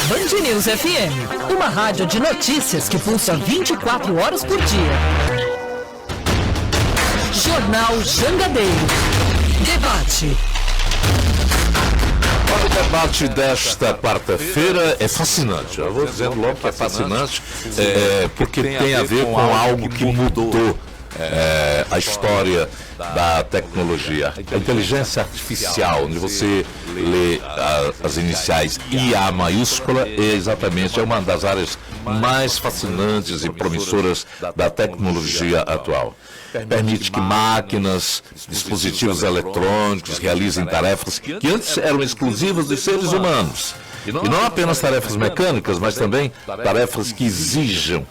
Band News FM, uma rádio de notícias que pulsa 24 horas por dia. Jornal Jangadeiro. Debate. O debate desta quarta-feira é fascinante. Eu vou dizendo logo que é fascinante, porque tem a ver com algo que mudou a história da tecnologia. A inteligência artificial, onde você lê as iniciais IA maiúscula, é uma das áreas mais fascinantes e promissoras da tecnologia atual. Permite que máquinas, dispositivos eletrônicos realizem tarefas que antes eram exclusivas dos seres humanos. E não apenas tarefas mecânicas, mas também tarefas que exigiam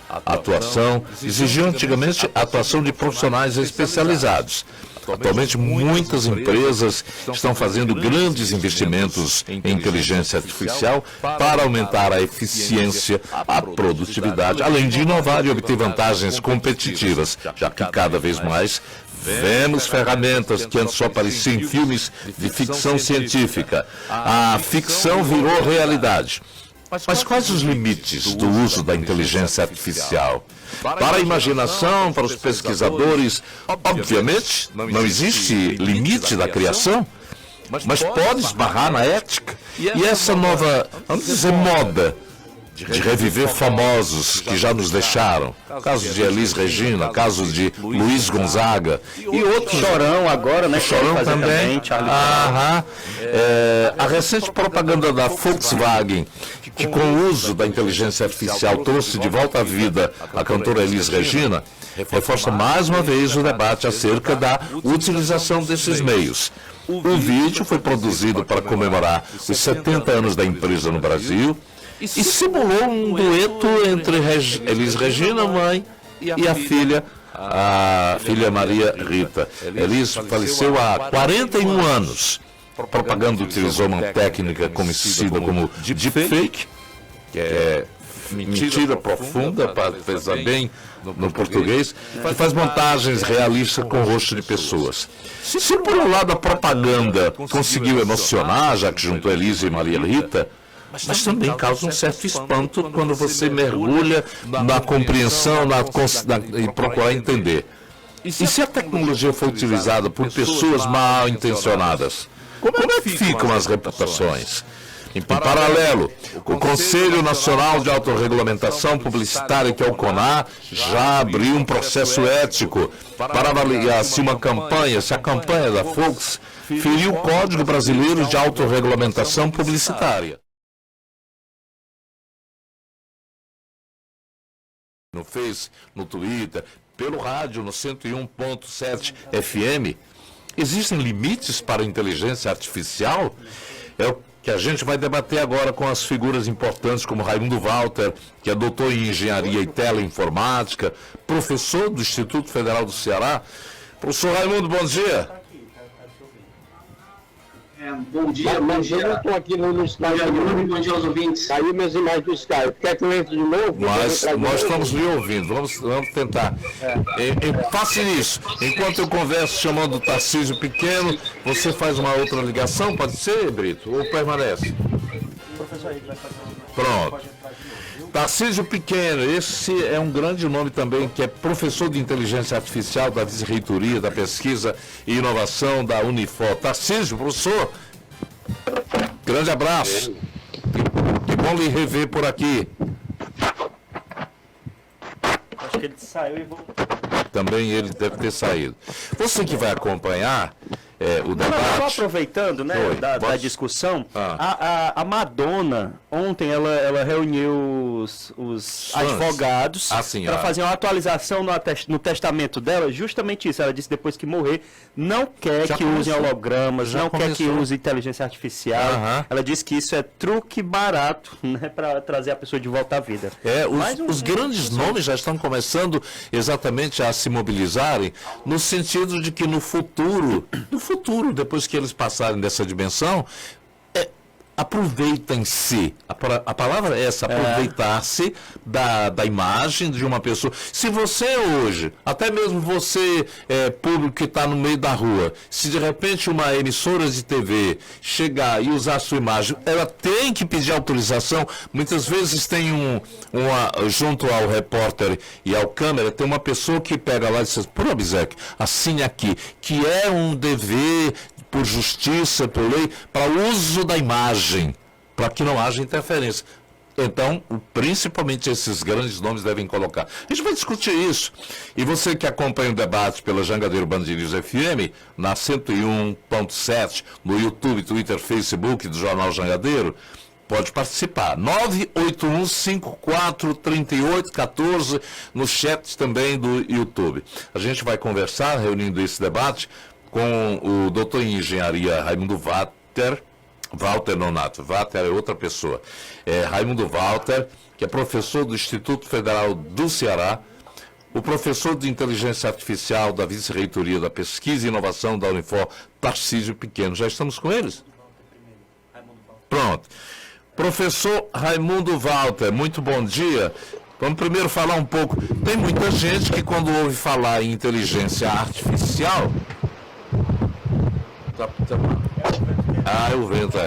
exigiam antigamente a atuação de profissionais especializados. Atualmente, muitas empresas estão fazendo grandes investimentos em inteligência artificial para aumentar a eficiência, a produtividade, além de inovar e obter vantagens competitivas, já que cada vez mais vemos ferramentas que antes só apareciam em filmes de ficção científica. A ficção virou realidade. Mas quais os limites do uso da inteligência artificial? Para a imaginação, para os pesquisadores, obviamente, não existe limite da criação, mas pode esbarrar na ética. E essa nova, vamos dizer, moda de reviver famosos que já nos deixaram, caso de Elis Regina, caso de Luiz Gonzaga e outros. Chorão agora, né? Chorão também. A recente propaganda da Volkswagen, que com o uso da inteligência artificial trouxe de volta à vida a cantora Elis Regina, reforça mais uma vez o debate acerca da utilização desses meios. O vídeo foi produzido para comemorar os 70 anos da empresa no Brasil e simulou um dueto entre Elis Regina, mãe, e a filha Maria Rita. Elis faleceu há 41 anos. A propaganda utilizou uma técnica conhecida como deepfake, que é mentira profunda, para pensar bem no português, que faz montagens realistas com o rosto de pessoas. Se por um lado a propaganda conseguiu emocionar, já que juntou Elis e Maria Rita, mas também causa um certo espanto quando você mergulha na compreensão e procurar entender. E se a tecnologia for utilizada por pessoas mal intencionadas, como é que ficam as reputações? Em paralelo, o Conselho Nacional de Autorregulamentação Publicitária, que é o CONAR, já abriu um processo ético para avaliar se a campanha da Volks feriu o Código Brasileiro de Autorregulamentação Publicitária. No Face, no Twitter, pelo rádio, no 101.7 FM. Existem limites para a inteligência artificial? É o que a gente vai debater agora com as figuras importantes como Raimundo Walter, que é doutor em Engenharia e Teleinformática, professor do Instituto Federal do Ceará. Professor Raimundo, bom dia. Bom dia, mas eu não estou aqui no Skype. Bom dia aos ouvintes. Saiu minhas imagens do Skype. Quer que eu entre de novo? Mas nós estamos lhe ouvindo. Vamos tentar. Faça isso. Enquanto eu converso chamando o Tarcísio Pequeno, você faz uma outra ligação, pode ser, Brito? Ou permanece? O professor aí vai fazer Pronto. Tarcísio Pequeno, esse é um grande nome também, que é professor de inteligência artificial da Vice-Reitoria da Pesquisa e Inovação da Unifor. Tarcísio, professor, grande abraço. Que bom lhe rever por aqui. Acho que ele saiu e voltou. Também ele deve ter saído. Você que vai acompanhar o debate... Só aproveitando, né, da discussão, a Madonna, ontem, ela reuniu os advogados para fazer uma atualização no testamento dela, justamente isso. Ela disse que depois que morrer, não quer que usem hologramas, não quer que use inteligência artificial. Ela disse que isso é truque barato, né, para trazer a pessoa de volta à vida. Os grandes nomes já estão começando exatamente a se mobilizarem, no sentido de que no futuro, depois que eles passarem dessa dimensão, aproveitem-se, a palavra é essa, aproveitar-se da imagem de uma pessoa. Se você hoje, até mesmo você, público que está no meio da rua, se de repente uma emissora de TV chegar e usar a sua imagem, ela tem que pedir autorização. Muitas vezes tem junto ao repórter e ao câmera, tem uma pessoa que pega lá e diz, por Obséquio, assine aqui, que é um dever por justiça, por lei, para o uso da imagem, para que não haja interferência. Então, principalmente esses grandes nomes devem colocar. A gente vai discutir isso. E você que acompanha o debate pela Jangadeiro Band News FM, na 101.7, no YouTube, Twitter, Facebook do Jornal Jangadeiro, pode participar. 981543814, no chat também do YouTube. A gente vai conversar, reunindo esse debate, com o doutor em engenharia Raimundo Walter Nonato. Walter é outra pessoa. Raimundo Walter, que é professor do Instituto Federal do Ceará, o professor de inteligência artificial da Vice-Reitoria da Pesquisa e Inovação da Unifor, Tarcísio Pequeno. Já estamos com eles? Pronto. Professor Raimundo Walter, muito bom dia. Vamos primeiro falar um pouco. Tem muita gente que quando ouve falar em inteligência artificial... o vento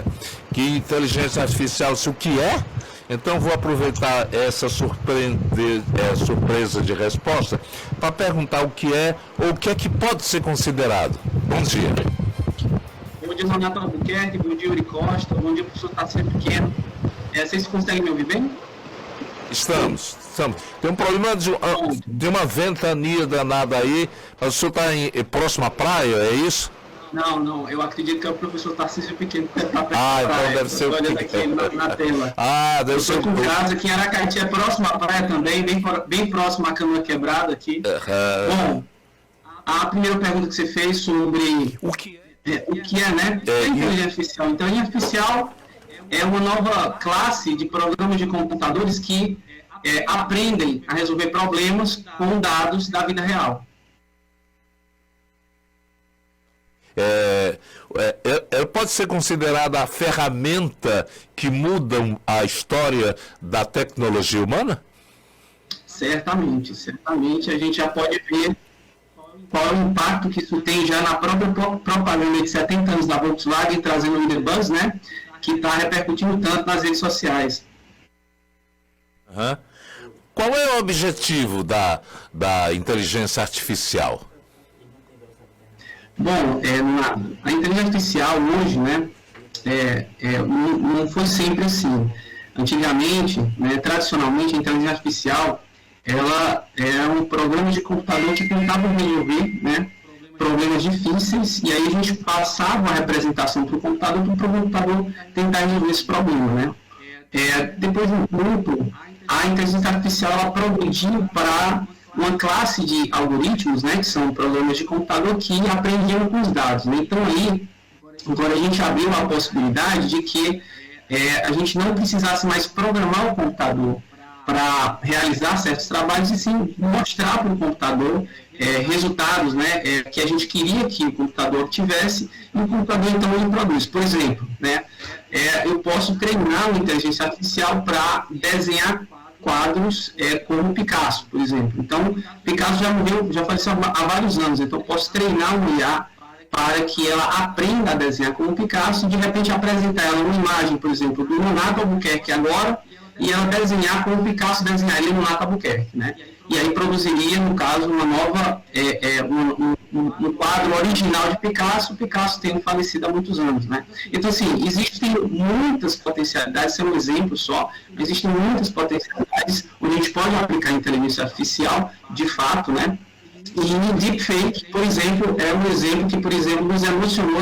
que inteligência artificial, o que é? Então vou aproveitar essa surpresa de resposta para perguntar o que é ou o que é que pode ser considerado. Bom dia. Bom dia, Renato Albuquerque, bom dia, Yuri Costa, bom dia, professor Tarcísio Pequeno. Vocês conseguem me ouvir bem? Estamos. Tem um problema de uma ventania danada aí, mas o senhor está próximo à praia, é isso? Não, eu acredito que é o professor Tarcísio Pequeno que está perto da praia. Então deve ser o olhando aqui na tela. Deve ser o com casa aqui em Aracati, é próximo à praia também, bem próximo à Canoa Quebrada aqui. Bom, a primeira pergunta que você fez sobre o que é, né? Inteligência artificial. Inteligência artificial é uma nova classe de programas de computadores que aprendem a resolver problemas com dados da vida real. Pode ser considerada a ferramenta que muda a história da tecnologia humana? Certamente. A gente já pode ver qual é o impacto que isso tem já na própria propaganda de 70 anos da Volkswagen, trazendo o Buzz, né? Que está repercutindo tanto nas redes sociais. Qual é o objetivo da inteligência artificial? Bom, a inteligência artificial hoje, né, não foi sempre assim. Antigamente, né, tradicionalmente, a inteligência artificial, ela era um programa de computador que tentava resolver, né, problemas difíceis, e aí a gente passava a representação para o computador tentar resolver esse problema, né. Depois de um tempo, a inteligência artificial ela progrediu para uma classe de algoritmos, né, que são programas de computador que aprendiam com os dados, né? Então aí, agora a gente abriu a possibilidade de que a gente não precisasse mais programar o computador para realizar certos trabalhos, e sim mostrar para o computador resultados, né, que a gente queria que o computador tivesse, e o computador então ele produz. Por exemplo, né, eu posso treinar uma inteligência artificial para desenhar quadros como Picasso, por exemplo. Então, Picasso já faleceu há vários anos, então eu posso treinar uma IA para que ela aprenda a desenhar como Picasso e de repente apresentar ela uma imagem, por exemplo, do Nonato Albuquerque agora, e ela desenhar como Picasso desenharia o Nonato Albuquerque, né? E aí produziria, no caso, uma nova, um quadro original de Picasso tendo falecido há muitos anos, né? Então, assim, existem muitas potencialidades, esse é um exemplo só, mas existem muitas potencialidades onde a gente pode aplicar a inteligência artificial, de fato, né? E o deepfake, por exemplo, é um exemplo que, por exemplo, nos emocionou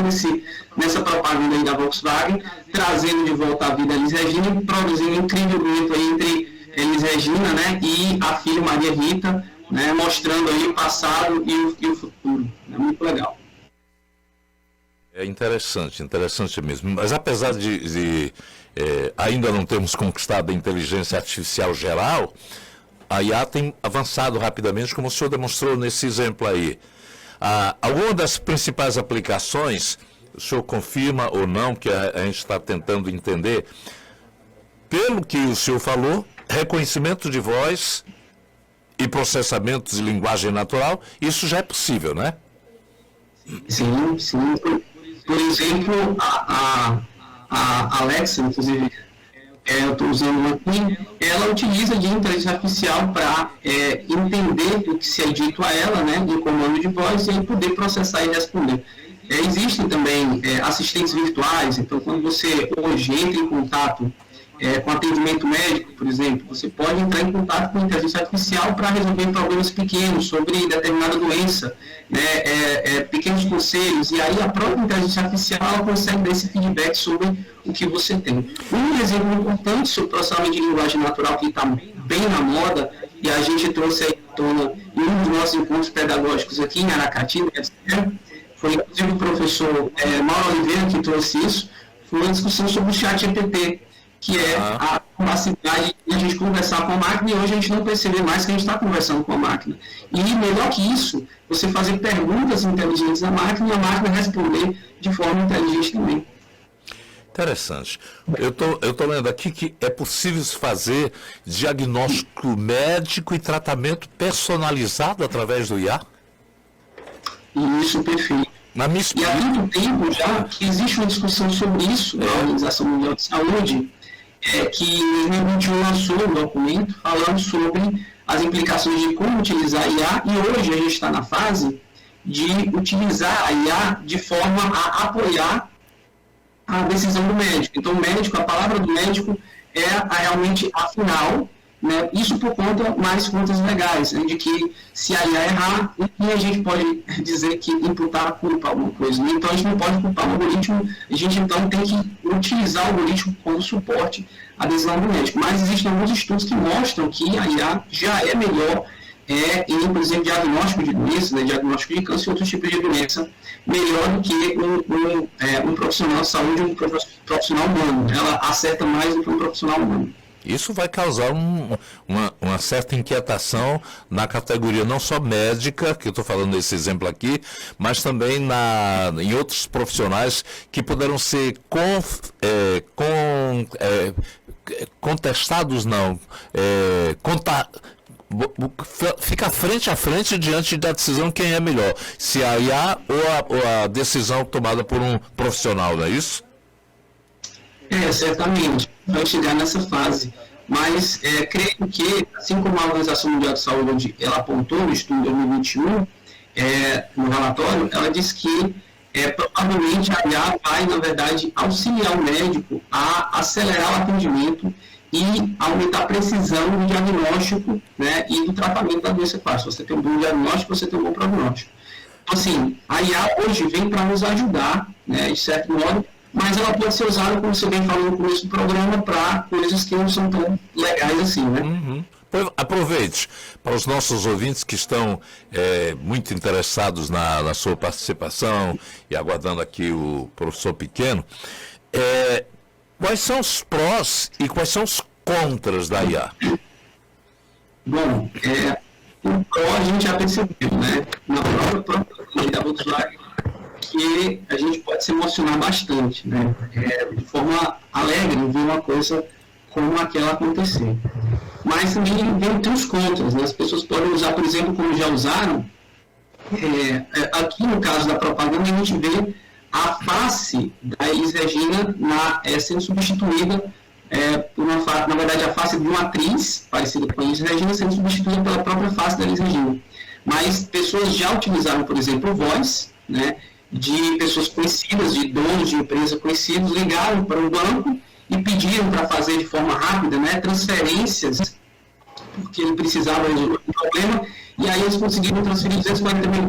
nessa propaganda aí da Volkswagen, trazendo de volta à vida a Elis Regina e produzindo um incrível dueto aí entre Elis Regina, né, e a filha Maria Rita, né, mostrando aí o passado e o futuro. É muito legal. É interessante mesmo. Mas apesar de ainda não termos conquistado a inteligência artificial geral, a IA tem avançado rapidamente, como o senhor demonstrou nesse exemplo aí. Alguma das principais aplicações o senhor confirma ou não, que a gente está tentando entender, pelo que o senhor falou, reconhecimento de voz e processamento de linguagem natural, isso já é possível, né? Sim, sim. Por exemplo, a Alexa, inclusive, eu estou usando aqui, ela utiliza de inteligência artificial para entender o que se é dito a ela, né, em comando de voz, e poder processar e responder. Existem também assistentes virtuais, então quando você hoje entra em contato com atendimento médico, por exemplo, você pode entrar em contato com a inteligência artificial para resolver problemas pequenos sobre determinada doença, né, pequenos conselhos, e aí a própria inteligência artificial ela consegue dar esse feedback sobre o que você tem. Um exemplo importante sobre o processamento de linguagem natural que está bem na moda, e a gente trouxe aí à tona em um dos nossos encontros pedagógicos aqui em Aracati, foi inclusive o professor Mauro Oliveira que trouxe isso, foi uma discussão sobre o ChatGPT, que é a capacidade de a gente conversar com a máquina, e hoje a gente não percebe mais que a gente está conversando com a máquina. E melhor que isso, você fazer perguntas inteligentes à máquina e a máquina responder de forma inteligente também. Interessante. Eu tô lendo aqui que é possível fazer diagnóstico médico e tratamento personalizado através do IA? Isso, perfeito. E há muito tempo já que existe uma discussão sobre isso na Organização Mundial de Saúde, que em 2021 lançou um documento falando sobre as implicações de como utilizar a IA, e hoje a gente está na fase de utilizar a IA de forma a apoiar a decisão do médico. Então, o médico, a palavra do médico é realmente a final, né? Isso por mais contas legais, né? De que se a IA errar, a gente pode dizer que imputar a culpa a alguma coisa. Né? Então, a gente não pode culpar o algoritmo, a gente então tem que utilizar o algoritmo como suporte à decisão do médico. Mas existem alguns estudos que mostram que a IA já é melhor em, por exemplo, diagnóstico de doença, né, diagnóstico de câncer e outros tipos de doença, melhor do que um profissional de saúde, um profissional humano. Ela acerta mais do que um profissional humano. Isso vai causar uma certa inquietação na categoria não só médica, que eu estou falando desse exemplo aqui, mas também em outros profissionais que poderão ser contestados, fica frente a frente diante da decisão quem é melhor, se a IA ou a decisão tomada por um profissional, não é isso? Certamente, vai chegar nessa fase. Mas creio que, assim como a Organização Mundial de Saúde ela apontou no estudo de 2021, no relatório, ela diz que provavelmente a IA vai, na verdade, auxiliar o médico a acelerar o atendimento e aumentar a precisão do diagnóstico, né, e do tratamento da doença clássica. Você tem um bom diagnóstico, você tem um bom prognóstico. Então, assim, a IA hoje vem para nos ajudar, né, de certo modo, mas ela pode ser usada, como você bem falou no começo do programa, para coisas que não são tão legais assim, né? Uhum. Aproveite, para os nossos ouvintes que estão muito interessados na sua participação e aguardando aqui o professor Pequeno, quais são os prós e quais são os contras da IA? Bom, o pró a gente já percebeu, né? Na própria lei da Volkswagen, que a gente pode se emocionar bastante, né? De forma alegre, ver uma coisa como aquela acontecer. Mas também tem os contras, né? As pessoas podem usar, por exemplo, como já usaram, aqui no caso da propaganda, a gente vê a face da Elis Regina sendo substituída por na verdade, a face de uma atriz parecida com a Elis Regina sendo substituída pela própria face da Elis Regina. Mas pessoas já utilizaram, por exemplo, voz, né? De pessoas conhecidas, de donos de empresas conhecidos, ligaram para o banco e pediram para fazer de forma rápida, né, transferências, porque ele precisava resolver um problema, e aí eles conseguiram transferir $240 mil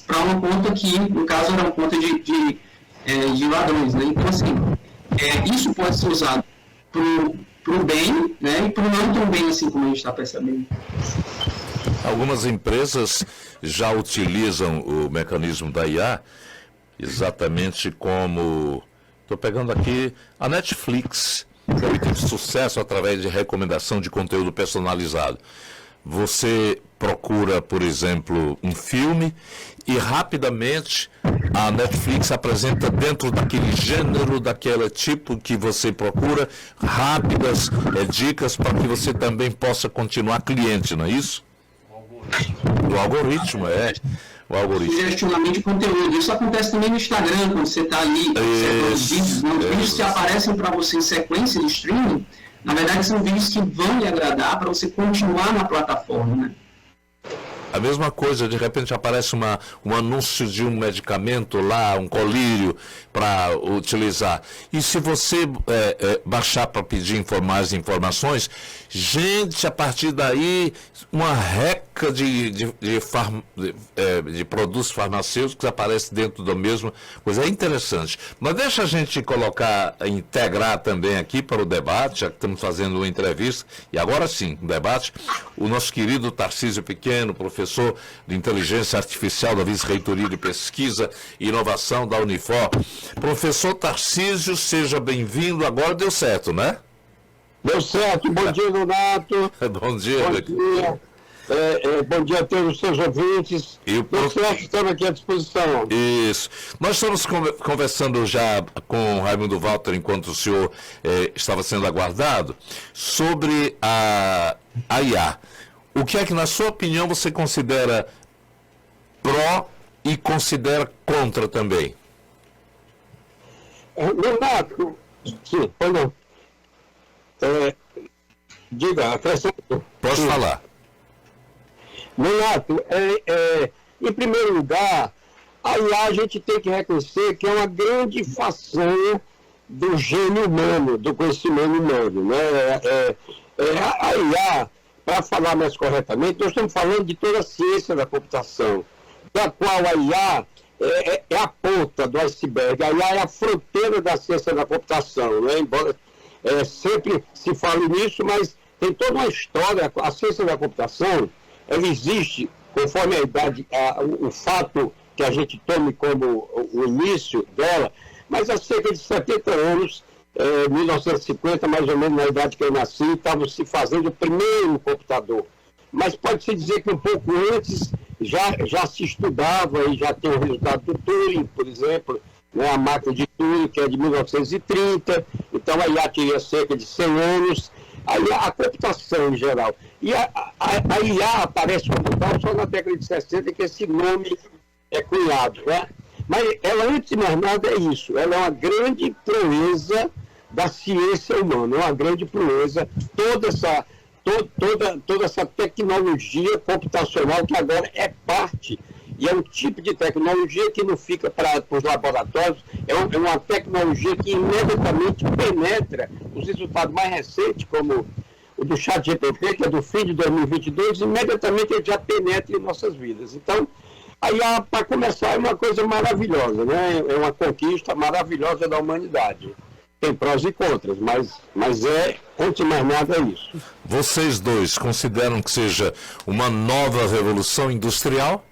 para uma conta que, no caso, era uma conta de ladrões. Né? Então, assim, isso pode ser usado para o bem, né, e para o não tão bem, assim como a gente está percebendo. Algumas empresas já utilizam o mecanismo da IA, exatamente como, estou pegando aqui, a Netflix, que obteve sucesso através de recomendação de conteúdo personalizado. você procura, por exemplo, um filme e rapidamente a Netflix apresenta dentro daquele gênero, daquele tipo que você procura, rápidas dicas para que você também possa continuar cliente, não é isso? O algoritmo, o algoritmo. Sugestionamento de conteúdo. Isso acontece também no Instagram, quando você está ali, os vídeos que aparecem para você em sequência de streaming, na verdade são vídeos que vão lhe agradar para você continuar na plataforma, né? A mesma coisa, de repente aparece um anúncio de um medicamento lá, um colírio para utilizar. E se você baixar para pedir mais informações, gente, a partir daí, uma reca de produtos farmacêuticos aparece dentro da mesma coisa. É interessante. Mas deixa a gente integrar também aqui para o debate, já que estamos fazendo uma entrevista, e agora sim, um debate, o nosso querido Tarcísio Pequeno, professor de Inteligência Artificial da Vice-Reitoria de Pesquisa e Inovação da Unifor. Professor Tarcísio, seja bem-vindo. Agora deu certo, né? Deu certo. Bom dia, Donato. Bom dia. Bom dia. Bom dia a todos os seus ouvintes. Deu certo, estamos aqui à disposição. Isso. Nós estamos conversando já com o Raimundo Walter, enquanto o senhor estava sendo aguardado, sobre a IA. O que é que, na sua opinião, você considera pró e considera contra também? Donato, sim, pois não. Diga, acrescento. Posso falar. Donato, em primeiro lugar, a IA a gente tem que reconhecer que é uma grande façanha do gênio humano, do conhecimento humano, né? A IA, para falar mais corretamente, nós estamos falando de toda a ciência da computação, da qual a IA é a ponta do iceberg, a IA é a fronteira da ciência da computação, né? Embora sempre se fale nisso, mas tem toda uma história. A ciência da computação, ela existe conforme a idade, o fato que a gente tome como o início dela, mas há cerca de 70 anos, 1950, mais ou menos na idade que eu nasci, estavam se fazendo o primeiro computador. Mas pode-se dizer que um pouco antes já se estudava e já tem o resultado do Turing, por exemplo, né, a máquina de Turing, que é de 1930, então a IA teria cerca de 100 anos. Aí a computação em geral. E a IA aparece como tal só na década de 60, que esse nome é cunhado, né? Mas ela, antes de mais nada, é isso. Ela é uma grande proeza da ciência humana, uma grande proeza, toda essa tecnologia computacional que agora é parte, e é um tipo de tecnologia que não fica para os laboratórios, é uma tecnologia que imediatamente penetra os resultados mais recentes, como o do ChatGPT, que é do fim de 2022, imediatamente ele já penetra em nossas vidas. Então, aí, para começar, é uma coisa maravilhosa, né? É uma conquista maravilhosa da humanidade. Tem prós e contras, mas antes de mais nada, é isso. Vocês dois consideram que seja uma nova revolução industrial?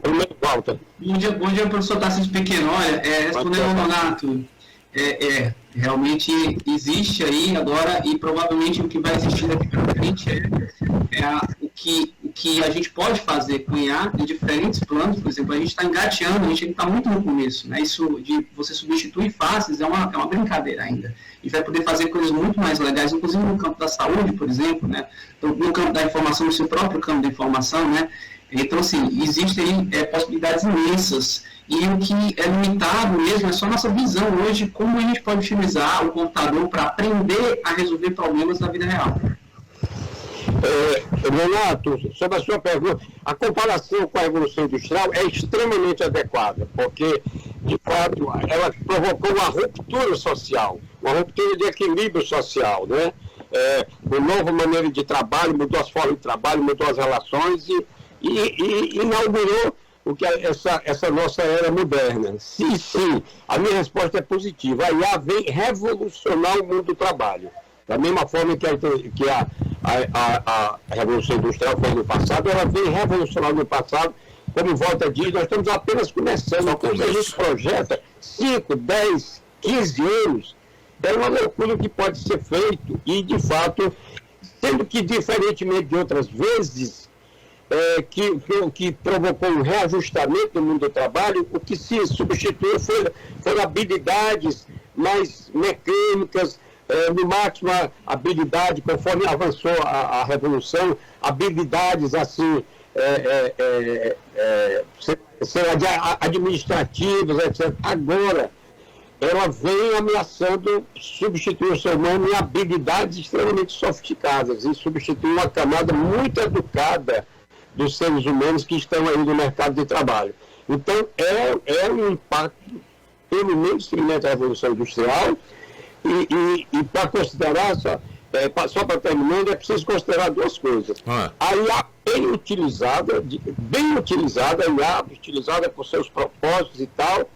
Primeiro, Walter. Bom dia, professor Tarcísio Pequeno. Olha, respondendo ao Donato, realmente existe aí agora, e provavelmente o que vai existir daqui para frente o que a gente pode fazer com IA em diferentes planos. Por exemplo, a gente está engateando, a gente está muito no começo, né? Isso de você substituir faces é uma brincadeira ainda. A gente vai poder fazer coisas muito mais legais, inclusive no campo da saúde, por exemplo, né? Então, no campo da informação, no seu próprio campo da informação, né? Então, assim, existem possibilidades imensas, e o que é limitado mesmo é só nossa visão hoje de como a gente pode utilizar o computador para aprender a resolver problemas na vida real. Leonardo, sobre a sua pergunta, a comparação com a Revolução Industrial é extremamente adequada, porque, de fato, ela provocou uma ruptura social, uma ruptura de equilíbrio social, né? Uma nova maneira de trabalho, mudou as formas de trabalho, mudou as relações e inaugurou o que essa nossa era moderna. Sim, a minha resposta é positiva. A IA vem revolucionar o mundo do trabalho. Da mesma forma que a Revolução Industrial foi no passado, ela vem revolucionar no passado, como Walter diz, nós estamos apenas começando. Então, a gente projeta 5, 10, 15 anos, é uma loucura que pode ser feito e, de fato, sendo que, diferentemente de outras vezes, que provocou um reajustamento no mundo do trabalho, o que se substituiu foram habilidades mais mecânicas, no máximo habilidade, conforme avançou a revolução, habilidades assim, administrativas, etc. Agora, ela vem ameaçando substituir o ser humano em habilidades extremamente sofisticadas e substituir uma camada muito educada dos seres humanos que estão aí no mercado de trabalho. Então, é um impacto pelo mainstream da Revolução Industrial e para considerar, só para terminar, é preciso considerar duas coisas. A IA bem utilizada, a IA utilizada por seus propósitos e tal,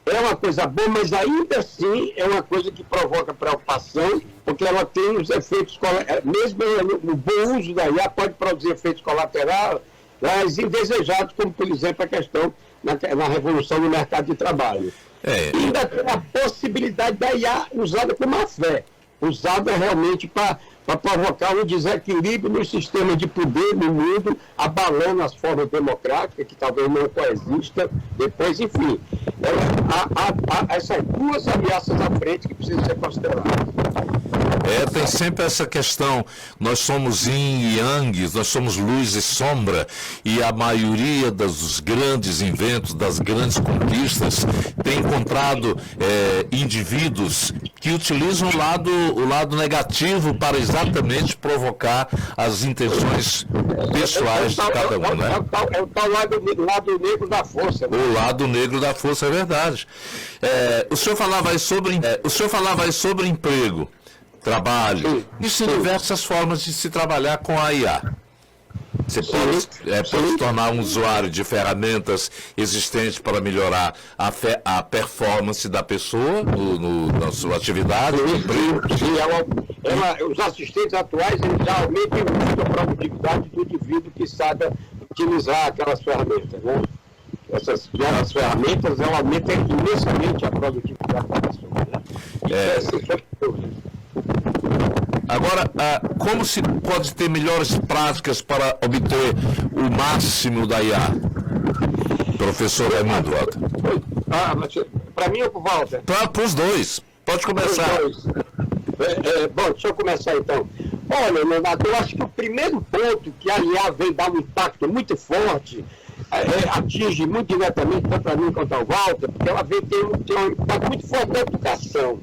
é uma coisa boa, mas ainda assim é uma coisa que provoca preocupação, porque ela tem os efeitos, mesmo no bom uso da IA, pode produzir efeitos colaterais indesejados, como, por exemplo, a questão na revolução do mercado de trabalho. E ainda tem a possibilidade da IA usada com má fé, usada realmente para provocar um desequilíbrio no sistema de poder no mundo, abalando as formas democráticas, que talvez não coexistam depois, enfim. Há essas duas ameaças à frente que precisam ser consideradas. Tem sempre essa questão, nós somos yin e yang, nós somos luz e sombra, e a maioria dos grandes inventos, das grandes conquistas, tem encontrado indivíduos que utilizam o lado negativo para exatamente provocar as intenções pessoais de cada um, né? É o tal lado negro da força. Né? O lado negro da força, é verdade. O senhor falava aí sobre emprego, trabalho. Existem diversas formas de se trabalhar com a IA. Você pode tornar um usuário de existentes para melhorar a performance da pessoa na sua atividade, no emprego. Os assistentes atuais eles já aumentam muito a produtividade do indivíduo que sabe utilizar aquelas ferramentas. Né? Essas novas ferramentas aumentam imensamente a produtividade da pessoa. Né? Agora, como se pode ter melhores práticas para obter o máximo da IA? Professor Raimundo Walter. Para mim ou para o Walter? Para os dois. Pode começar. Bom, deixa eu começar então. Olha, Leonardo, eu acho que o primeiro ponto que a IA vem dar um impacto muito forte, atinge muito diretamente tanto a mim quanto ao Walter, porque ela vem ter um impacto muito forte na educação.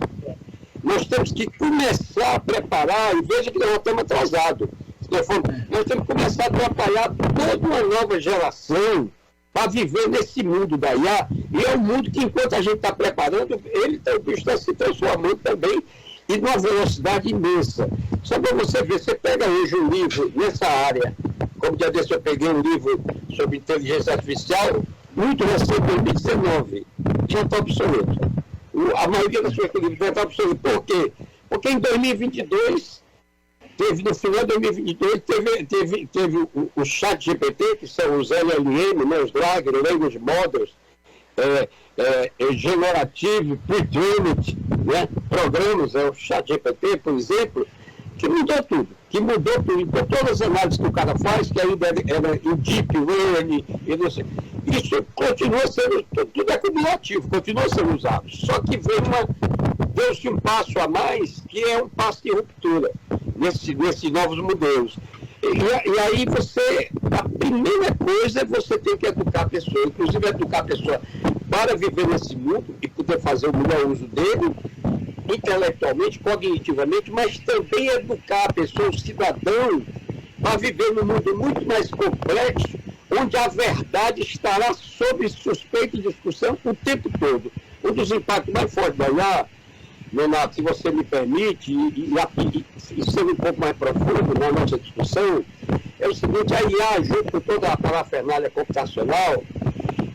Nós temos que começar a preparar, e veja que nós estamos atrasados. Nós temos que começar a preparar toda uma nova geração para viver nesse mundo da IA. E é um mundo que, enquanto a gente está preparando, ele está se transformando também e numa velocidade imensa. Só para você ver, você pega hoje um livro nessa área, como dia desse eu peguei um livro sobre inteligência artificial, muito recente, 2019, já está obsoleto. A maioria das suas livros já está obsoleto. Por quê? Porque em 2022, no final de 2022, teve o chat GPT, que são os LLM, né, os Large Language Models, Generative, Pre-trained, né, programas, o chat GPT, por exemplo, que mudou tudo. Então, todas as análises que o cara faz, que ainda era em Deep Learning, isso continua sendo, tudo é cumulativo, continua sendo usado. Só que deu-se um passo a mais, que é um passo de ruptura nesses novos modelos. E aí a primeira coisa é você ter que educar a pessoa, inclusive educar a pessoa para viver nesse mundo e poder fazer o melhor uso dele, intelectualmente, cognitivamente, mas também educar a pessoa, o cidadão, para viver num mundo muito mais complexo, onde a verdade estará sob suspeita e discussão o tempo todo. Um dos impactos mais fortes da IA, Leonardo, se você me permite, e sendo um pouco mais profundo na nossa discussão, é o seguinte: a IA, junto com toda a parafernália computacional,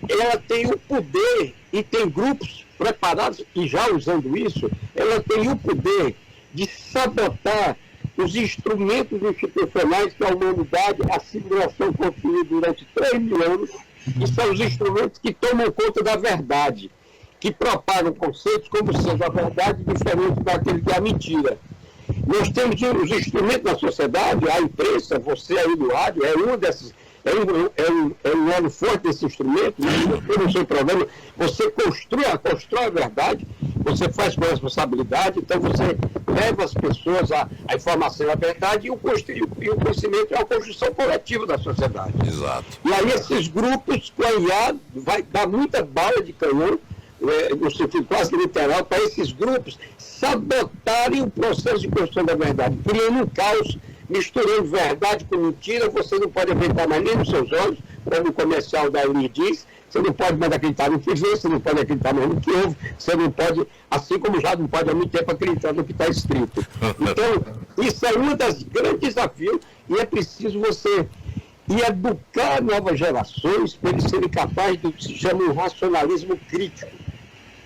ela tem o poder, e tem grupos preparados, e já usando isso, ela tem o poder de sabotar os instrumentos institucionais que a humanidade, a civilização construiu durante 3.000 anos, que são os instrumentos que tomam conta da verdade, que propagam conceitos como sendo a verdade diferente daquele que é a mentira. Nós temos os instrumentos na sociedade, a imprensa, você aí do rádio, é um desses, é um elo forte desse instrumento, no seu programa, você constrói a verdade, você faz com responsabilidade, então você leva as pessoas à informação, à verdade, e o conhecimento é uma construção coletiva da sociedade. Exato. E aí esses grupos, com a IA, vai dar muita bala de canhão, no sentido quase literal, para esses grupos sabotarem o processo de construção da verdade, criando um caos, misturando verdade com mentira. Você não pode acreditar mais nem nos seus olhos, como o comercial da Uni diz, você não pode mais acreditar no que vê, você não pode acreditar mais no que ouve, você não pode, assim como já não pode há muito tempo acreditar no que está escrito. Então, isso é um dos grandes desafios, e é preciso você educar novas gerações para eles serem capazes do que se chama um racionalismo crítico,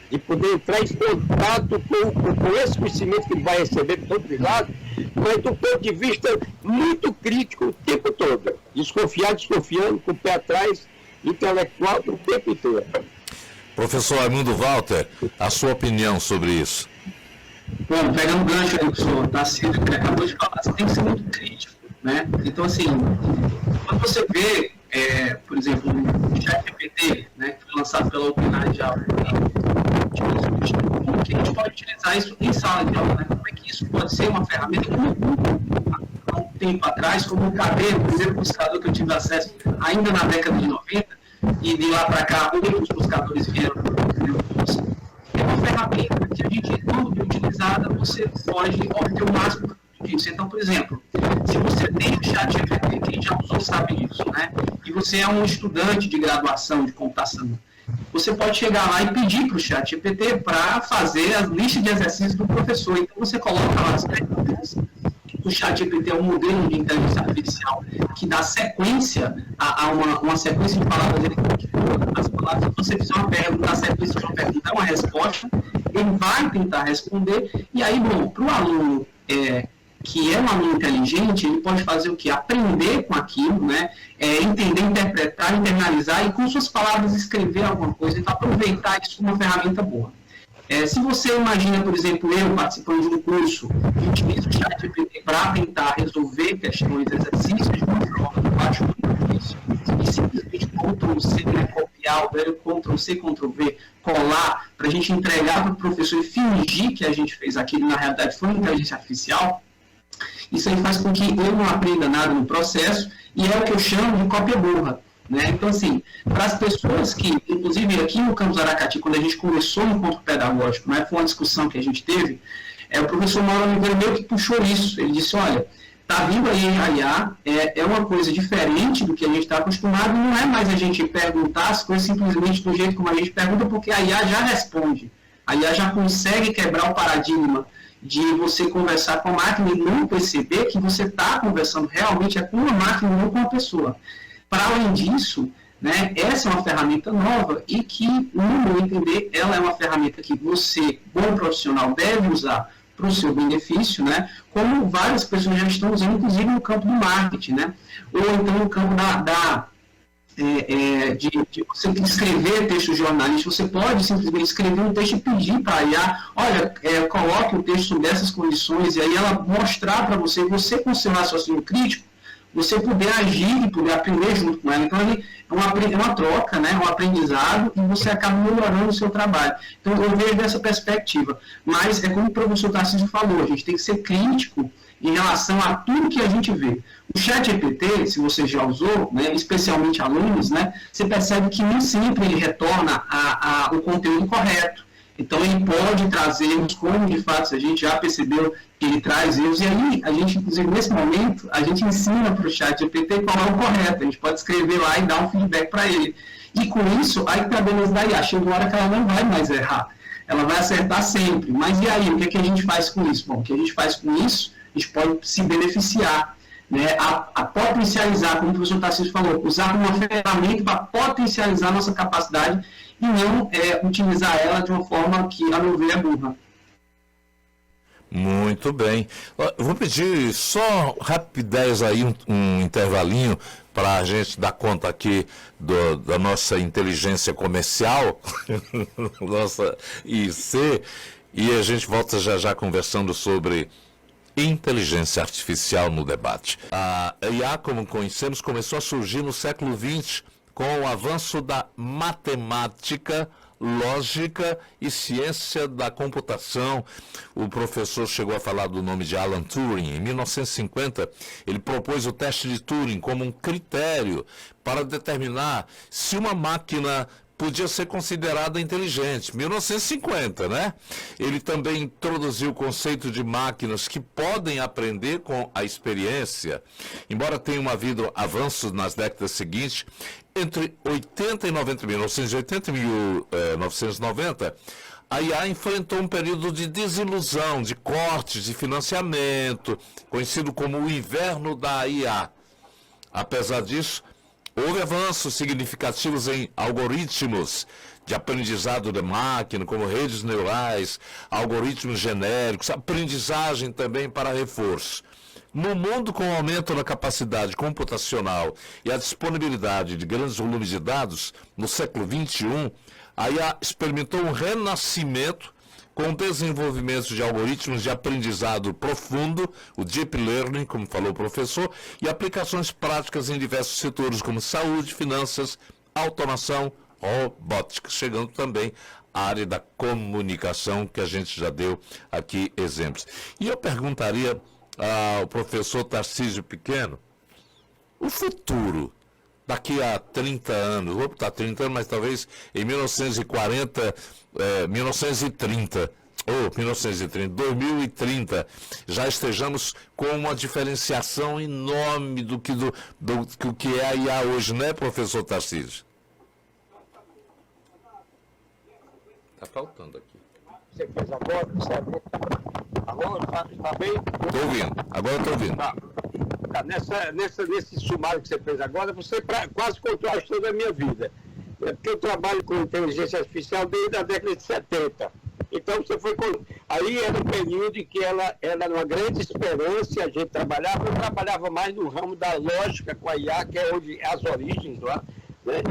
de poder entrar em contato com esse conhecimento que ele vai receber de todo lado, mas do ponto de vista muito crítico o tempo todo. Desconfiando, com o pé atrás, intelectual o tempo inteiro. Professor Raimundo Walter, a sua opinião sobre isso? Bom, pegando o gancho aí que o senhor acabou de falar, você tem que ser muito crítico, né? Então, assim, quando você vê, por exemplo, o ChatGPT, né, que foi lançado pela OpenAI já, como que a gente pode utilizar isso em sala de aula, né? Como é que isso pode ser uma ferramenta como há um tempo atrás, como o KB, o primeiro buscador que eu tive acesso ainda na década de 90, e de lá para cá outros buscadores vieram. É uma ferramenta que a gente, quando bem utilizada, você pode obter o máximo disso. Então, por exemplo, se você tem o ChatGPT, quem já usou sabe disso, né? E você é um estudante de graduação de computação, você pode chegar lá e pedir para o ChatGPT para fazer as listas de exercícios do professor. Então, você coloca lá as perguntas. O ChatGPT é um modelo de inteligência artificial que dá sequência a uma sequência de palavras. As palavras, se você fizer uma pergunta, a sequência de uma pergunta é uma resposta, ele vai tentar responder. E aí, bom, para o aluno que é um aluno inteligente, ele pode fazer o quê? Aprender com aquilo, né? Entender, interpretar, internalizar e com suas palavras escrever alguma coisa. Então, aproveitar isso como uma ferramenta boa. Se você imagina, por exemplo, eu participando de um curso que utiliza o ChatGPT para tentar resolver questões, exercícios de uma prova do baixo difícil, e simplesmente Ctrl+C, né, copiar o velho Ctrl+C, Ctrl+V, colar, para a gente entregar para o professor e fingir que a gente fez aquilo, na realidade foi uma inteligência artificial, isso aí faz com que eu não aprenda nada no processo, e é o que eu chamo de cópia burra. Né? Então, assim, para as pessoas que, inclusive aqui no Campus Aracati, quando a gente começou o encontro pedagógico, né, foi uma discussão que a gente teve, o professor Mauro Oliveira meio que puxou isso. Ele disse, olha, está vindo aí a IA, é uma coisa diferente do que a gente está acostumado, não é mais a gente perguntar as coisas simplesmente do jeito como a gente pergunta, porque a IA já responde. A IA já consegue quebrar o paradigma de você conversar com a máquina e não perceber que você está conversando realmente com uma máquina e não com uma pessoa. Para além disso, né, essa é uma ferramenta nova e que, no meu entender, ela é uma ferramenta que você, bom profissional, deve usar para o seu benefício, né, como várias pessoas já estão usando, inclusive no campo do marketing, né, ou então no campo de você escrever textos jornalísticos. Você pode simplesmente escrever um texto e pedir para a IA, olha, coloque o texto sobre essas condições, e aí ela mostrar para você, você com seu raciocínio crítico, você poder agir e poder aprender junto com ela. Então, é uma troca, né, um aprendizado, e você acaba melhorando o seu trabalho. Então, eu vejo dessa perspectiva. Mas, como o professor Tarcísio falou, a gente tem que ser crítico em relação a tudo que a gente vê. O ChatGPT, se você já usou, né, especialmente alunos, né, você percebe que nem sempre ele retorna o conteúdo correto. Então, ele pode trazer erros, como de fato a gente já percebeu que ele traz erros, e aí a gente, inclusive, nesse momento, a gente ensina para o ChatGPT qual é o correto, a gente pode escrever lá e dar um feedback para ele. E com isso, aí que a beleza da IA, chega uma hora que ela não vai mais errar, ela vai acertar sempre. Mas e aí, o que a gente faz com isso? Bom, o que a gente faz com isso, a gente pode se beneficiar, né, a potencializar, como o professor Tarcísio falou, usar uma ferramenta para potencializar a nossa capacidade e não utilizar ela de uma forma que, a meu ver, é burra. Muito Muito bem. Eu vou pedir só rapidez aí, um intervalinho, para a gente dar conta aqui da nossa inteligência comercial, nossa IC, e a gente volta já conversando sobre inteligência artificial no debate. A IA, como conhecemos, começou a surgir no século XX com o avanço da matemática, lógica e ciência da computação. O professor chegou a falar do nome de Alan Turing. Em 1950, ele propôs o teste de Turing como um critério para determinar se uma máquina podia ser considerada inteligente. 1950, né? Ele também introduziu o conceito de máquinas que podem aprender com a experiência. Embora tenha havido avanços nas décadas seguintes, entre 1980 e 1990, a IA enfrentou um período de desilusão, de cortes de financiamento, conhecido como o inverno da IA. Apesar disso, houve avanços significativos em algoritmos de aprendizado de máquina, como redes neurais, algoritmos genéricos, aprendizagem também para reforço. No mundo com o aumento da capacidade computacional e a disponibilidade de grandes volumes de dados, no século XXI, a IA experimentou um renascimento com o desenvolvimento de algoritmos de aprendizado profundo, o Deep Learning, como falou o professor, e aplicações práticas em diversos setores, como saúde, finanças, automação, robótica, chegando também à área da comunicação, que a gente já deu aqui exemplos. E eu perguntaria ao professor Tarcísio Pequeno, o futuro, daqui a 30 anos, vou botar 30 anos, mas talvez em 1930, 2030, já estejamos com uma diferenciação enorme do que é a IA hoje, né, professor Tarcísio? Está faltando aqui. Você fez agora, sabe? Agora está bem? Estou ouvindo, agora estou ouvindo. Tá. Nesse sumário que você fez agora, você quase contou a história da minha vida. Porque eu trabalho com inteligência artificial desde a década de 70. Então, você foi. Aí era um período em que ela era uma grande esperança, a gente trabalhava. Eu trabalhava mais no ramo da lógica com a IA, que é onde as origens lá, né?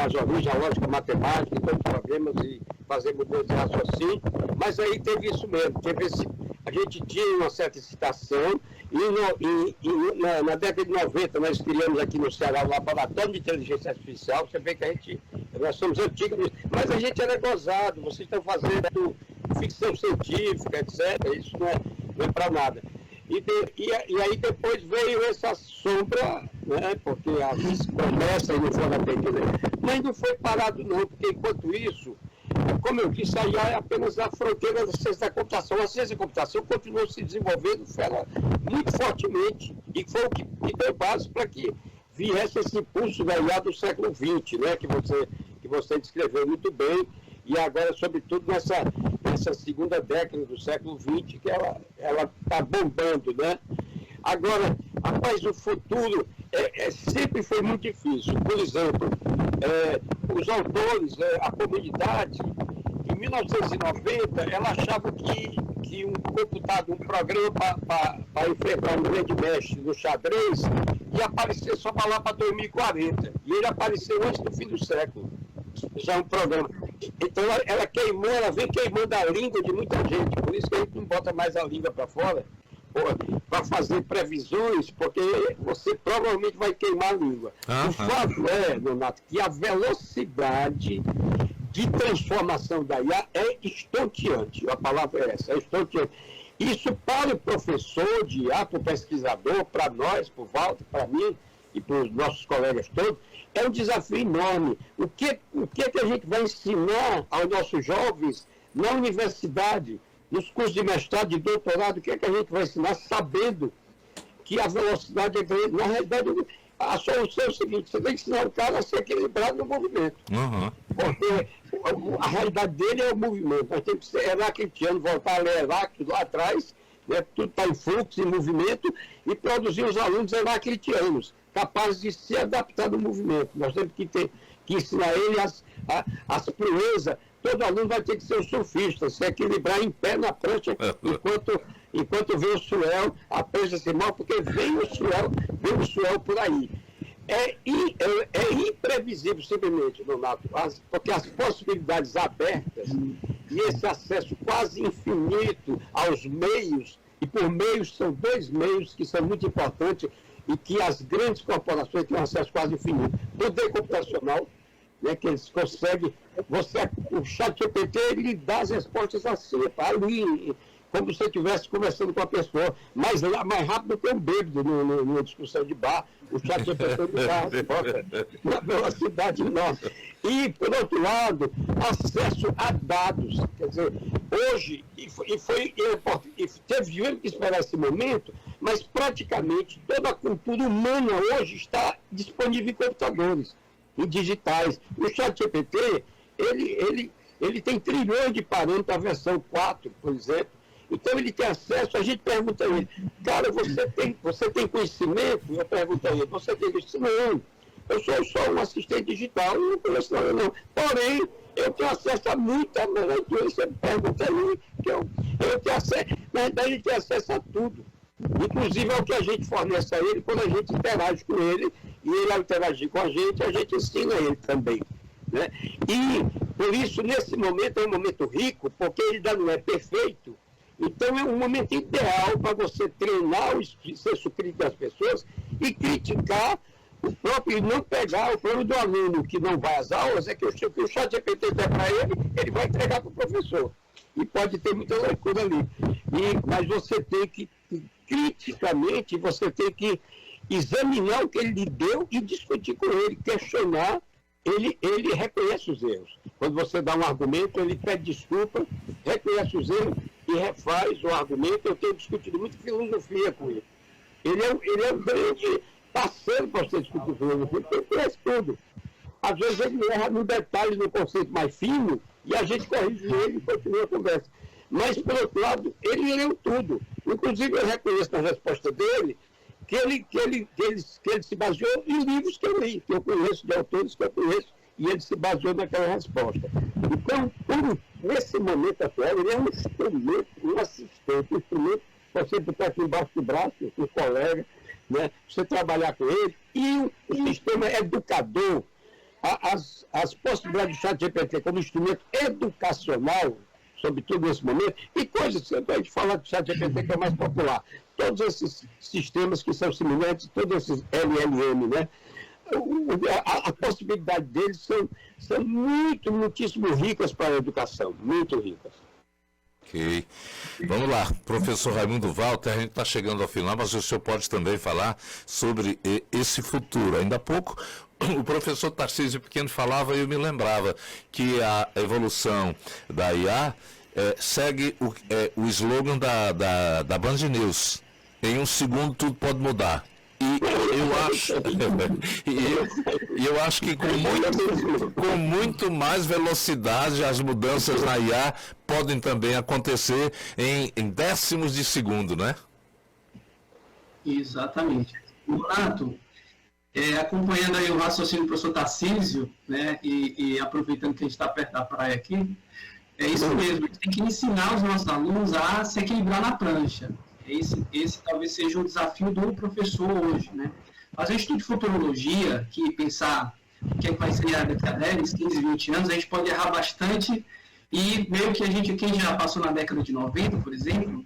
As origens, a lógica matemática, então os problemas de fazer modelos de raciocínio. Mas aí teve isso mesmo, a gente tinha uma certa excitação, e na década de 90 nós criamos aqui no Ceará um laboratório de inteligência artificial. Você vê que nós somos antigos, mas a gente era gozado, vocês estão fazendo ficção científica, etc. Isso não é para nada. E aí depois veio essa sombra, né, porque as promessas não foram atendidas. Mas não foi parado não, porque enquanto isso, como eu disse, aí é apenas a fronteira da ciência da computação. A ciência da computação continuou se desenvolvendo muito fortemente, e foi o que deu base para que viesse esse impulso da IA do século XX, né, que você descreveu muito bem, e agora, sobretudo, nessa segunda década do século XX, que ela está bombando, né? Agora, rapaz, o futuro sempre foi muito difícil. Por exemplo, os autores, a comunidade, em 1990, ela achava que um computador, um programa para enfrentar um grande mestre no xadrez, ia aparecer só para lá para 2040. E ele apareceu antes do fim do século. Já é um programa. Então ela vem queimando a língua de muita gente. Por isso que a gente não bota mais a língua para fora, para fazer previsões, porque você provavelmente vai queimar a língua. O fato é, Donato, que a velocidade de transformação da IA é estonteante. A palavra é essa, é estonteante. Isso para o professor de IA, para o pesquisador, para nós, para o Walter, para mim e para os nossos colegas todos, é um desafio enorme. O que a gente vai ensinar aos nossos jovens na universidade, nos cursos de mestrado, de doutorado? O que a gente vai ensinar sabendo que a velocidade é grande? Na realidade, a solução é o seguinte: você tem que ensinar o cara a ser equilibrado no movimento. Porque a realidade dele é o movimento. Nós temos que ser heraclitiano, voltar a ler Heráclito lá atrás, né? Tudo está em fluxo, em movimento, e produzir os alunos heraclitianos, capazes de se adaptar no movimento. Nós temos que que ensinar ele as proezas. Todo aluno vai ter que ser um surfista, se equilibrar em pé na prancha, enquanto vem o swell, a prancha se move, porque vem o swell por aí. É imprevisível, simplesmente, Donato, porque as possibilidades abertas e esse acesso quase infinito aos meios, e por meios são dois meios que são muito importantes e que as grandes corporações têm um acesso quase infinito. Poder computacional, né, que eles conseguem, o ChatGPT, ele dá as respostas assim, ali, como se você estivesse conversando com a pessoa, mais rápido que um bêbado numa discussão de bar, o ChatGPT dá a resposta na velocidade enorme. E, por outro lado, acesso a dados. Quer dizer, hoje, tivemos que esperar esse momento, mas praticamente toda a cultura humana hoje está disponível em computadores, em digitais. O ChatGPT, ele tem trilhões de parâmetros, a versão 4, por exemplo. Então ele tem acesso, a gente pergunta a ele, cara, você tem conhecimento? Eu pergunto a ele, você tem conhecimento? Eu sou só um assistente digital, eu não conheço nada não. Porém, eu tenho acesso a muita leitura, você pergunta a ele, que eu tenho acesso, na verdade a gente tem acesso a tudo. Inclusive ao que a gente fornece a ele quando a gente interage com ele, e ele ao interagir com a gente ensina ele também. Né? E, por isso, nesse momento é um momento rico, porque ele ainda não é perfeito. Então é um momento ideal para você treinar o senso crítico das pessoas e criticar o próprio, e não pegar o problema do aluno que não vai às aulas, é que o ChatGPT der para ele vai entregar para o professor. E pode ter muita loucura ali. Mas você tem que, criticamente, você tem que examinar o que ele lhe deu e discutir com ele, questionar. Ele reconhece os erros. Quando você dá um argumento, ele pede desculpa, reconhece os erros e refaz o argumento. Eu tenho discutido muito filosofia com ele. Ele é um grande parceiro para você discutir filosofia, porque ele conhece tudo. Às vezes ele erra no detalhe, no conceito mais fino, e a gente corrige ele e continua a conversa. Mas, por outro lado, ele leu tudo. Inclusive, eu reconheço na resposta dele que ele se baseou em livros que eu li, que eu conheço, de autores que eu conheço, e ele se baseou naquela resposta. Então, nesse momento atual, ele é um instrumento, um assistente, um instrumento para você botar aqui embaixo do braço, com um colega, né, você trabalhar com ele, e o sistema educador, as possibilidades do ChatGPT como instrumento educacional, sobretudo nesse momento, e coisas, a gente fala do ChatGPT que é mais popular, todos esses sistemas que são semelhantes, todos esses LLM, né? A possibilidade deles são muitíssimo ricas para a educação, muito ricas. Ok. Vamos lá, professor Raimundo Walter, a gente está chegando ao final, mas o senhor pode também falar sobre esse futuro. Ainda há pouco, o professor Tarcísio Pequeno falava e eu me lembrava que a evolução da IA segue o slogan da Band News. Em um segundo tudo pode mudar. E eu acho que com muito mais velocidade as mudanças na IA podem também acontecer em décimos de segundo, né? Exatamente. Renato, acompanhando aí o raciocínio do professor Tarcísio, né, e aproveitando que a gente está perto da praia aqui, é isso mesmo, a gente tem que ensinar os nossos alunos a se equilibrar na prancha. Esse talvez seja o desafio do professor hoje, né? Fazer estudo de futurologia, que pensar o que vai ser daqui a 10, 15, 20 anos, a gente pode errar bastante e meio que quem já passou na década de 90, por exemplo,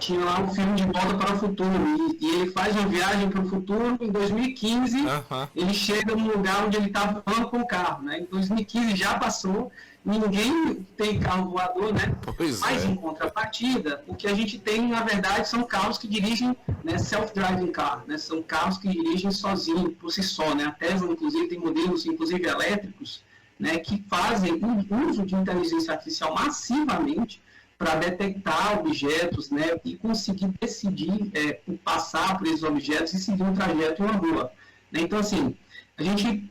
tinha lá um filme de Volta para o Futuro e ele faz uma viagem para o futuro em 2015, ele chega num lugar onde ele estava voando com o carro, né? Em 2015 já passou, ninguém tem carro voador, né? Mas em contrapartida, o que a gente tem, na verdade, são carros que dirigem, né, self-driving car, né? São carros que dirigem sozinhos, por si só, né? A Tesla, inclusive, tem modelos, inclusive elétricos, né, que fazem uso de inteligência artificial massivamente para detectar objetos, né, e conseguir decidir passar por esses objetos e seguir um trajeto em uma rua. Né? Então, assim,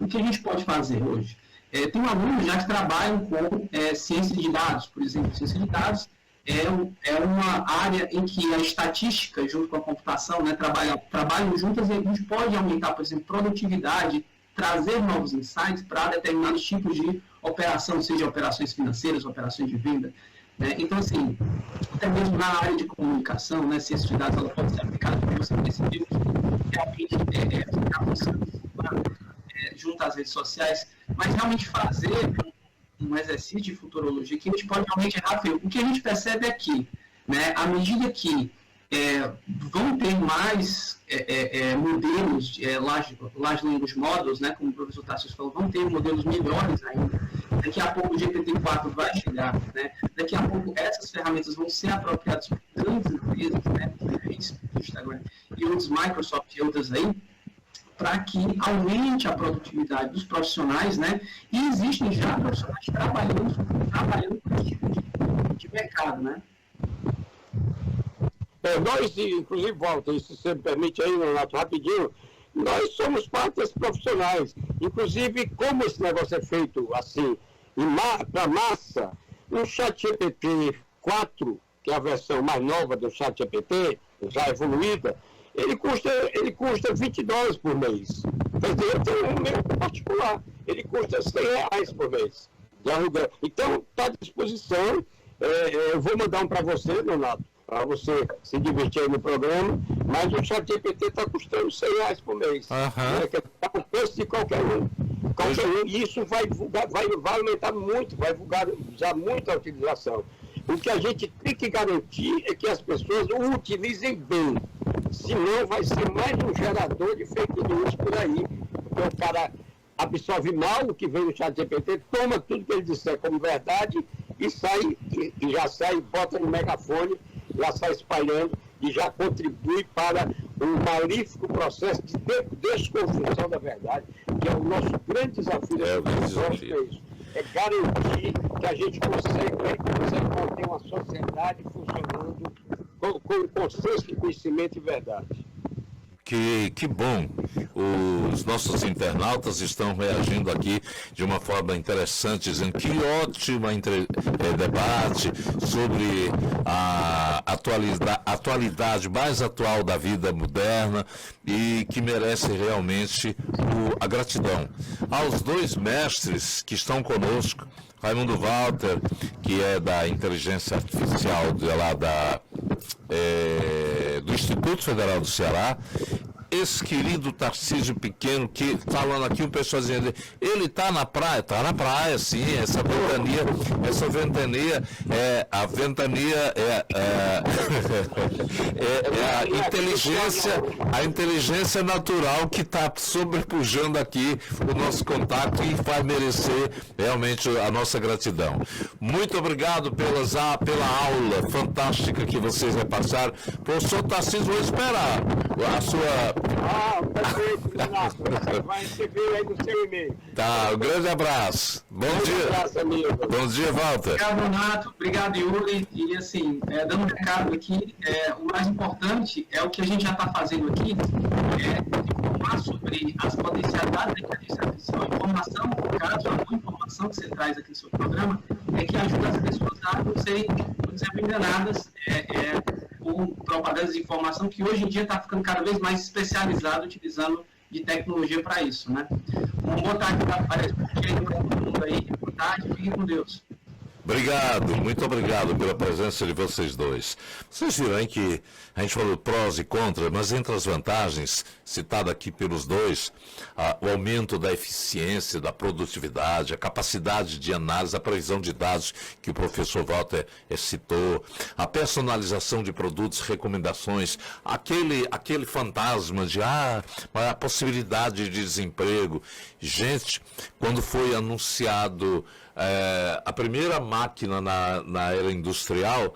o que a gente pode fazer hoje? Tem alunos já que trabalham com ciência de dados, por exemplo. Ciência de dados é uma área em que a estatística, junto com a computação, né, trabalham juntas e a gente pode aumentar, por exemplo, produtividade trazer novos insights para determinados tipos de operação, seja operações financeiras, operações de venda. Né? Então, assim, até mesmo na área de comunicação, né, ciência de dados, ela pode ser aplicada, como você percebeu, realmente ficar funcionando junto às redes sociais, mas realmente fazer um exercício de futurologia que a gente pode realmente errar. O que a gente percebe é que, né, à medida que vão ter mais modelos de large language models, né, como o professor Tarcísio falou, vão ter modelos melhores ainda. Daqui a pouco o GPT-4 vai chegar, né? Daqui a pouco essas ferramentas vão ser apropriadas por grandes empresas, né, Facebook, Instagram e outros, Microsoft e outras aí, para que aumente a produtividade dos profissionais, né? E existem já profissionais trabalhando com esse tipo de mercado, né? Nós, inclusive, Walter, se você me permite aí, Renato, rapidinho, nós somos parte desses profissionais. Inclusive, como esse negócio é feito assim, para massa, o ChatGPT 4, que é a versão mais nova do ChatGPT, já evoluída, ele custa $20 por mês. Quer dizer, eu tenho um meu particular, ele custa R$100 por mês de aluguel. Então, está à disposição. Eu vou mandar um para você, Leonardo, para você se divertir aí no programa, mas o ChatGPT está custando R$100 por mês. Que é o preço de qualquer um. E isso vai aumentar muito, vai usar muito a utilização. O que a gente tem que garantir é que as pessoas o utilizem bem. Senão vai ser mais um gerador de fake news por aí. Porque o cara absorve mal o que vem no ChatGPT, toma tudo que ele disser como verdade e já sai, bota no megafone, já sai espalhando e já contribui para um maléfico processo de desconstrução da verdade, que é o nosso grande desafio dessa discussão, é garantir que a gente consegue manter uma sociedade funcionando com consenso de conhecimento e verdade. Que bom, os nossos internautas estão reagindo aqui de uma forma interessante, dizendo que ótima debate sobre a atualidade mais atual da vida moderna e que merece realmente a gratidão. Aos dois mestres que estão conosco, Raimundo Walter, que é da inteligência artificial do Instituto Federal do Ceará, esse querido Tarcísio Pequeno, que falando aqui, o pessoal dizendo, ele está na praia, sim, essa ventania é a inteligência natural que está sobrepujando aqui o nosso contato e vai merecer realmente a nossa gratidão. Muito obrigado pela aula fantástica que vocês repassaram. Professor Tarcísio, vou esperar a sua... perfeito, Renato. Você vai receber aí no seu e-mail. Tá, um grande abraço. Bom dia. Abraço, amigo. Bom dia, Walter. Obrigado, Renato. Obrigado, Yuri. E assim, dando um recado aqui, o mais importante é o que a gente já está fazendo aqui, informar sobre as potencialidades da inteligência artificial. Informação, no caso, a boa informação que você traz aqui no seu programa, é que ajuda as pessoas a não serem enganadas com propagandas de informação que hoje em dia está ficando cada vez mais especializado, utilizando de tecnologia para isso, né? Boa tarde, parece que para todo mundo aí. Boa tarde, fiquem com Deus. Obrigado, muito obrigado pela presença de vocês dois. Vocês viram que a gente falou prós e contras, mas entre as vantagens, citada aqui pelos dois, o aumento da eficiência, da produtividade, a capacidade de análise, a previsão de dados que o professor Walter citou, a personalização de produtos, recomendações, aquele fantasma de a possibilidade de desemprego. Gente, quando foi anunciado a primeira máquina na era industrial,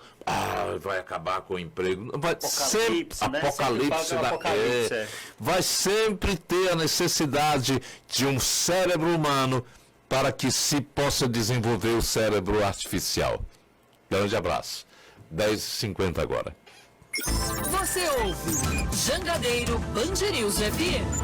vai acabar com o emprego. Apocalipse, vai sempre ter a necessidade de um cérebro humano para que se possa desenvolver o cérebro artificial. Grande abraço. 10h50 agora. Você ouve Jangadeiro Band News FM.